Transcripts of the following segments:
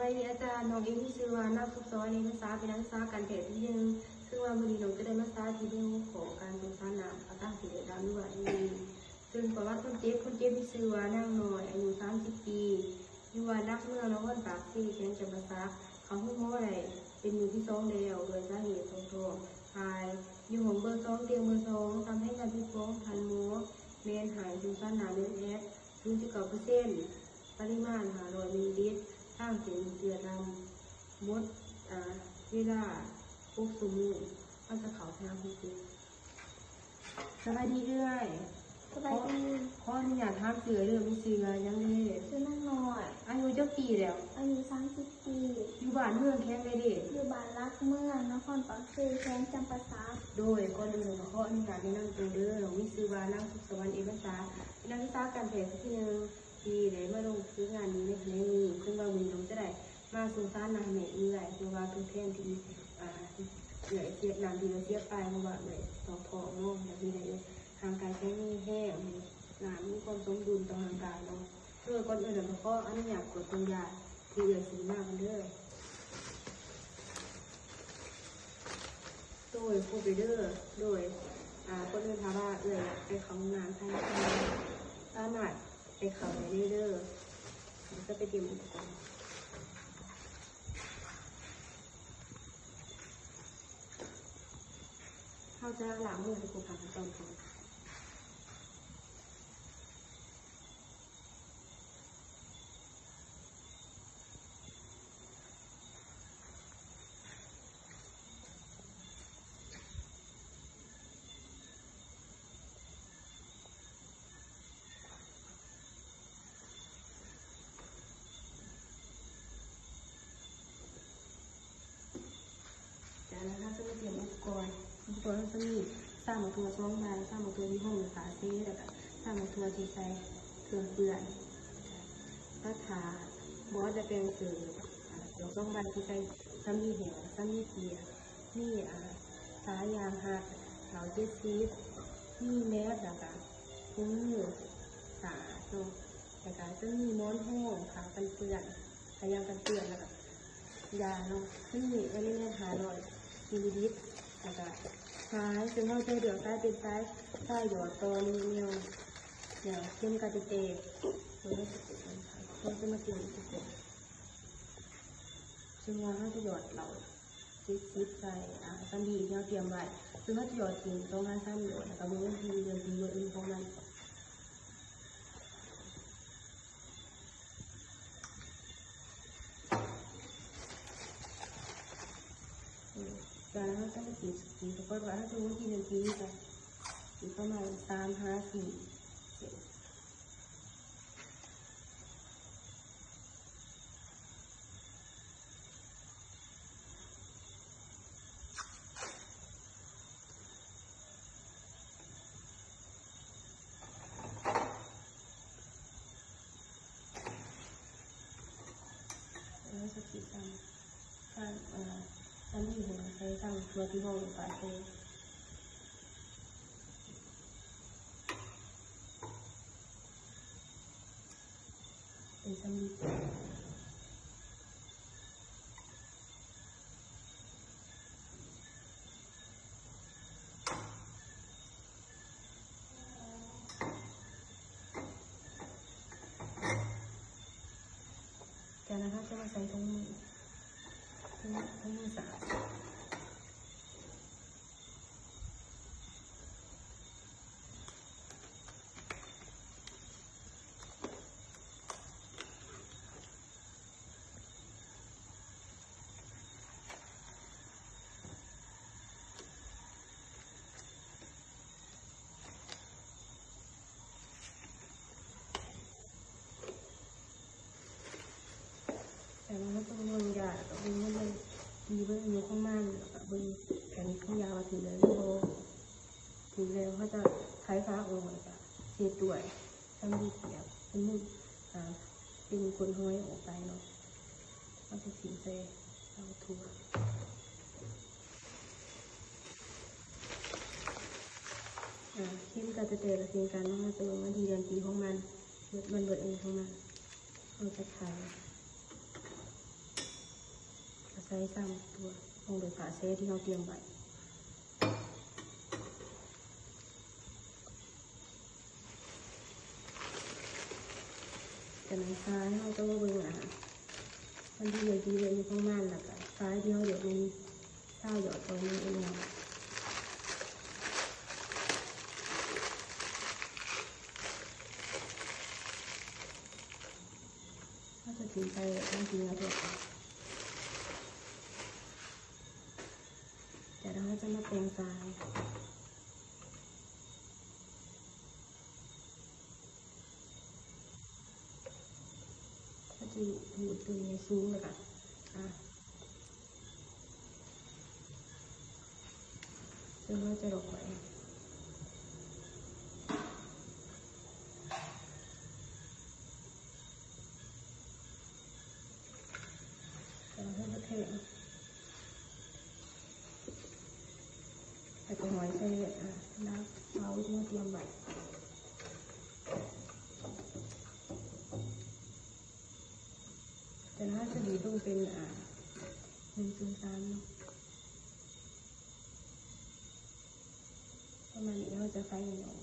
วัสดีอาจารย์น้องเอ็มชื่อว่านักศึกษาในภาษาเป็นนักศึกษาการแพทย์ที่ยังซึ่งว่าวันนี้น้องจะได้มาสาธิตเรื่องของการสงสารน้ำอาการเสียดำด้วยซึ่งประวัติคนเจ็บที่ชื่อว่านั่งหน่อยอายุ30 ปีอยู่ว่านักเมื่อน้องคนปากซีแข็งจำปาซักเขาหุ้มห้อยเป็นมือที่2แล้วโดยสาเหตุท้องหายอยู่ของเบอร์2เตียงเบอร์2ทำให้การพิฟ้องพันโมเมนหายสงสารน้ำเล็ก0.9%ปริมาณ500 มิลลิลิตรข้างเสียงเกลือดำมดเวลา6 ชั่วโมงก็จะเขาทางพิเศษสบายดีเรื่อยสบายดีข้อที่อยากถามเสือเรื่องมีเสือยังไงชื่อนั่งน้อยอายุเจ้าปีแล้วอายุ30 ปีอยู่บ้านเมืองแข้งได้เด็กอยู่บ้านรักเมืองนครปากซีแข้งจำปาซักโดยก่อนอื่นเราข้อที่อยากแนะนำตัวเด้อเรามีซื้อว่านั่งสุขสวรรค์เอกสารนักศึกษาการแพทย์ที่นึงที่ได้มาลงซื้องานนี้ในครั้งนี้ซึ่งว่าวันนี้จะได้มาสงสารนางแม่เอื้อยเพราะว่าเป็นแทนที่เหนื่อยเสียน้ำที่เราเสียไปเพราะว่าเหนื่อยท้องน้องแบบนี้เลยทางกายแข็งแห้งน้ำมีความสมดุลต่อร่างกายเนาะเพื่อก่อนอื่นเราก็อนุญาตกดตัวยาที่เหลือสีหน้ากันเด้อโดยผู้ไปเด้อโดยคนอื่นถามว่าไปเขางานให้สามารถไปเขาในเด้อจะไปเตรียมอุปกรณ์เขาจะล้างมือให้ครบขั้นตอนก่อนนะคะจะมาเตรียมอุปกรณ์จะมีสร้างตัว2 ใบสร้างตัวที่ห้องขาเซ่แล้วก็สร้างตัวที่ใส่เครื่องเปื่อนกระถาบอสจะเป็นสื่อตัว2 ใบที่ใส่ซ้ำมีแหวซ้ำมีเปียนี่สายยางหักเสาเจสซีฟนี่แมสแล้วก็ถุงมือสาโนแล้วก็จะมีม้อนห้องขากันเปื่อนขายางกันเปื่อนแล้วก็ยาเนาะนี่อันนี้เนี่ย500 มิลลิลิตรแล้วก็ซ้ายซึ่งเขาใช้เดี่ยวซ้ายเป็นซ้ายหยอดตอนนี้เนี่ยเข้มกาติเตะเราจะมากินทุกคนซึ่งว่าเขาจะหยอดเราซิปใส่ซันดีที่เราเตรียมไว้ซึ่งเขาจะหยอดทิ้งตรงนั้นซ้ำหยอดแล้วก็มือทีเดือนทีเดือนของมันจากนั้นก็จะกินทุกคนว่าถ้าสมมติกิน1 ทีจะกินประมาณ3-5 ทีแล้วจะกินตามที่หัวใช้ตามตัวที่ห้องปาเต้เป็นสมิธจากนั้นจะมาใส่ถุงมือสะอาดแต่มันก็ต้องเบิ่งยากับเบิ่งมันเลยมีเบิ่งอยู่ข้างมันกับเบิ่งแผ่นข้างยามาถึงแล้วโลถึงแล้วเขาจะใช้ฟ้าออกมาจากเศษด้วยทำดีเสียบเป็นมือเป็นคนห้อยออกไปเนาะเขาจะสีเซเอาถั่วเข้มกับเตะละเสียงกันว่าจะลงมาทีเดือนปีของมันเบิดเองของมันเราจะขาย ส่ซ้ำตัวลงโดยฝาเซที่เราเตรียมไว้แต่ในซ้ายเราต้องเบิ่งมันดีเลยอยู่ข้างมันแล้วก็ซ้ายที่เราเดี๋ยวมันเศร้าหยอดตรงนี้เองถ้าจะถึงไปต้องกินแล้วด้วยแต่เราจะมาแปลงซ้ายก็จะอยู่ตัวนี้สูงเลยค่ะซึ่งเราจะหลบไว้เราให้มาเทแต่ก็หอยใส่น้ำเอาที่เราเตรียมไว้แต่ถ้าจะดีต้องเป็น1/3ประมาณนี้เราจะใส่หน่อย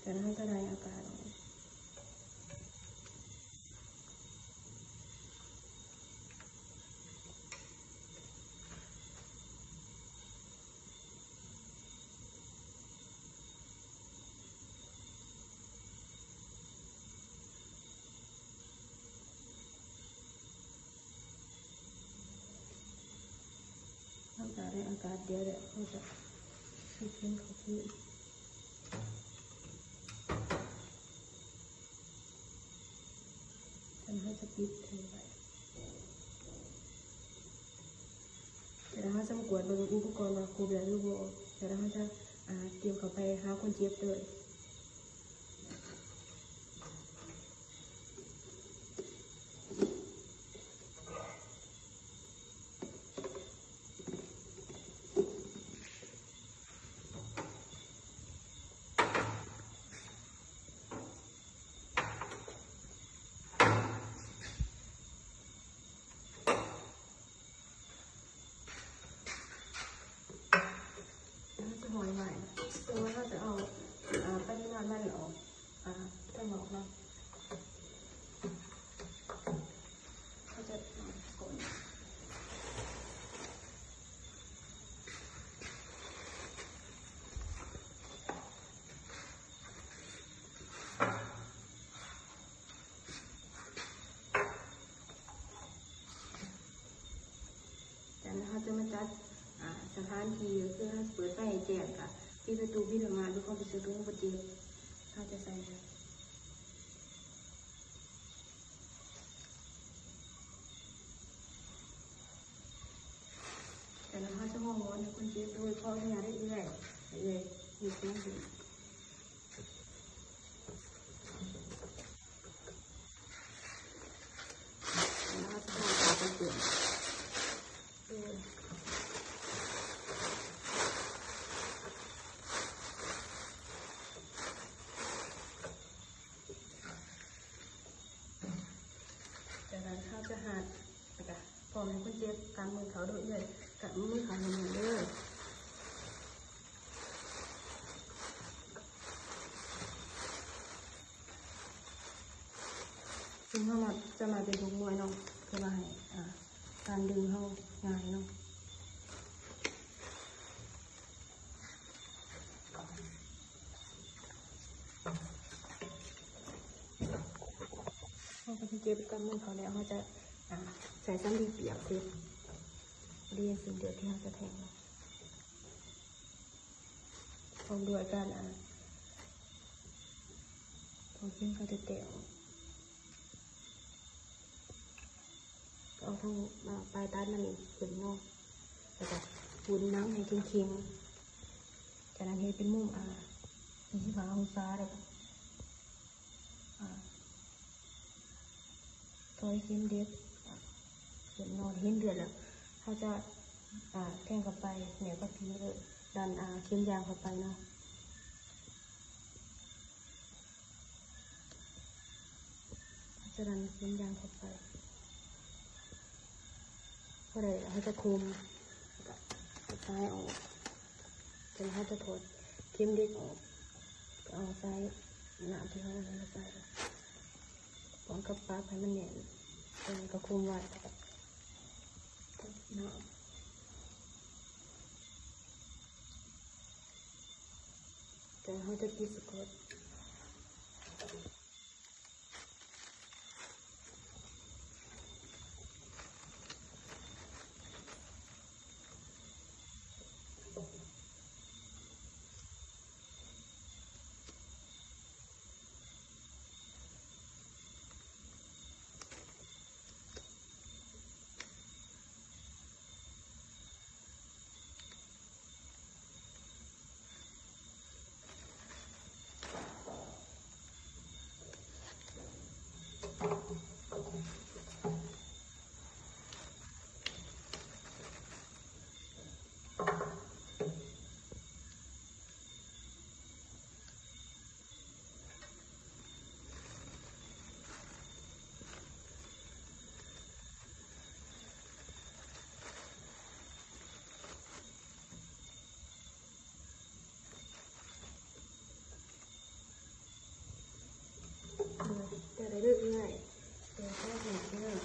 แต่ถ้าจะได้อากาศเราจะได้อากาศเดียวแหละเราจะชิคกี้เขาที่ฉันให้จะปิดเธอไว้แต่ถ้าจะมากวดบนอุปกรณ์มาครบแล้วหรือเปล่าแต่ถ้าจะเตรียมเข้าไปหาคนเจ็บเลยหอยใหม่คือว่าเราจะเอาปริมาณมันออกข้างนอกเนาะเขาจะกดแต่เขาจะมาจัดสถานที่คือเปิดไฟแจ้งค่ะที่ประตูที่ทำงานทุกคนไปซื้อตู้ประจีเขาจะใส่แต่เราจะห้องร้อนคนเจ็บด้วยเพราะงานได้เรื่อยอยู่ที่นี่เราจะห้องการเปลี่ยนจากนั้นเขาจะหัดนะคะพอให้คนเจ็บกำมือเขาโดยเลยกับมือเขาเหมือนเดิมซึ่งเขาจะมาเป็นทุกมวยเนาะเพื่อมาให้การดึงเขาง่ายเนาะพอคนเจ็บกำมือเขาแล้วเขาจะใส่ซ้ำดีเปียกเสร็จเรียนสิ่งเดียวที่เขาจะแทงพร้อมด้วยการพอขึ้นเขาจะเตะเอาทั้งปลายตัดมันขึ้นเนาะแล้วก็วุ้นน้ำให้เค็มๆจากนั้นให้เป็นมุม25 องศาเลยซอยเค็มเด็ดเห็นนอนเห็นเดือดแล้วเขาจะแทงเข้าไปเนี่ยก็ทิ้งเลยดันเค็มยางเข้าไปเนาะจะดันเค็มยางเข้าไป อได้เขาจะคุมซ้ายออกจนเขาจะถอดเข็มเด็กออกก็เอาซ้ายหนามที่เขาเอามาใส่พร้อมกับปลั๊กให้มันแน่นแล้วก็คุมไว้เนาะแต่เขาจะปิดสกอตจะได้เลือกง่ายแต่แค่หนักง่าย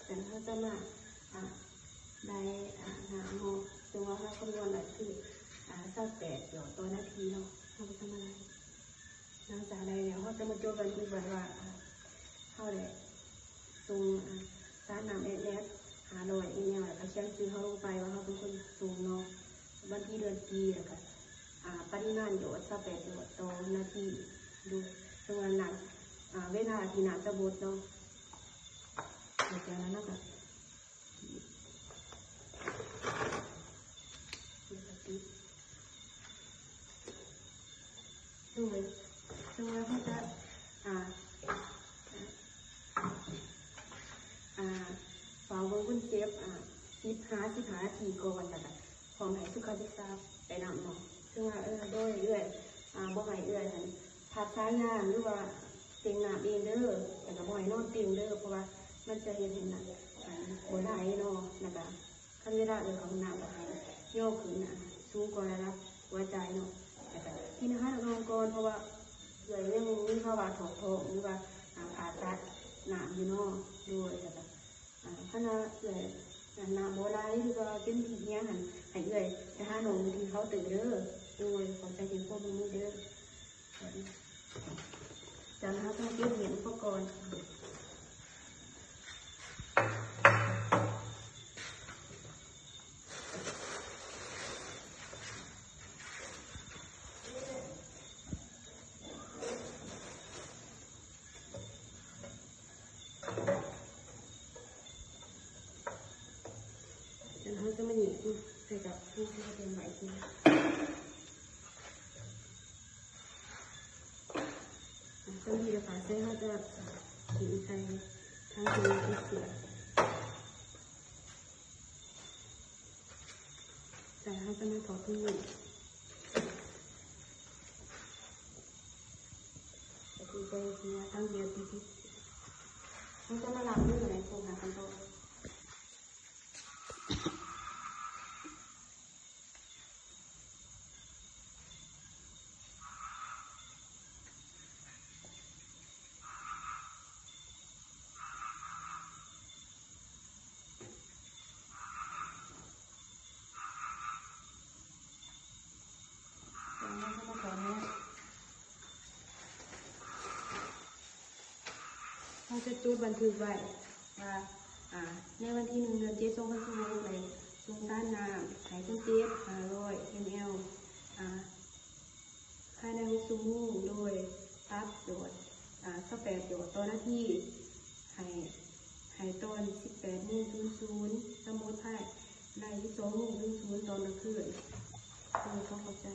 แต่ถ้าจะมาได้หาโมตัวเราคำนวณแบบคือ28 หยอดต่อนาทีเนาะเราจะมาได้หลังจากใดแล้วเขาจะมาโจทย์กันคือว่าเขาเลยส่งสารน้ำSMS 500อีเมลแล้วก็เขียนชื่อเขาลงไปว่าเขาเป็นคนส่งเนาะวันที่เดือนปีแล้วก็ปริมาณหยอด28 หยอดต่อนาทีดูจำนวนหนักเวลาที่น้ำจะบดเนาะหลังจากนั้นก็ดูแล้วเขาจะฝาเบิ้งคุณเซฟ15 นาทีก่อนแล้วก็พร้อมให้สุขศึกษาไปนำเนาะซึ่งว่าโดยบ่ให้นั่นพัดสายงานหรือว่าเต็งน้ำเองเด้อแต่ก็บ่ให้นอนเต็มเด้อเพราะว่ามันจะเห็นน่ะบ่ได้เนาะแล้วก็คันเวลาของน้ำก็ให้โยกขึ้นสูงกว่าระดับหัวใจเนาะแล้วก็กินอาหารนอนก่อนเพราะว่ายังมีภาวะท้องหรือว่าผ่าตัดน้ำอยู่เนาะด้วยแล้วก็ขณะน้ำโบราณหรือว่าเป็นที่เนี้ยหันให้ไปหาหนองที่เขาตื่นเด้อด้วยขอใจถึงพวกมึงเด้อจากนั้นต้องเก็บเหรียญอุปกรณ์เขาจะมาหนีใส่กับผู้ที่เขาเป็นไหวที่จะมีราคาเส้นเขาจะหินไทยทั้งตัวที่เสียแต่เขาจะไม่ถอดที่แต่คือไปเนี่ยตั้งเดียวที่เขาจะมาหลับด้วยอะไรโครงหากันโตเขาจะจุดบันทึกไว้ว่าในวันที่1 เดือน 7 2016เลยส่งสารน้ำไขคุณเจ็บ500 ml ภายใน6 ชั่วโมงโดยตับหยด28 หยดต่อนาทีให้ตอน 18:00 สมุดไพ่ใน 22:00 ตอนกลางคืนเขาเข้าใจ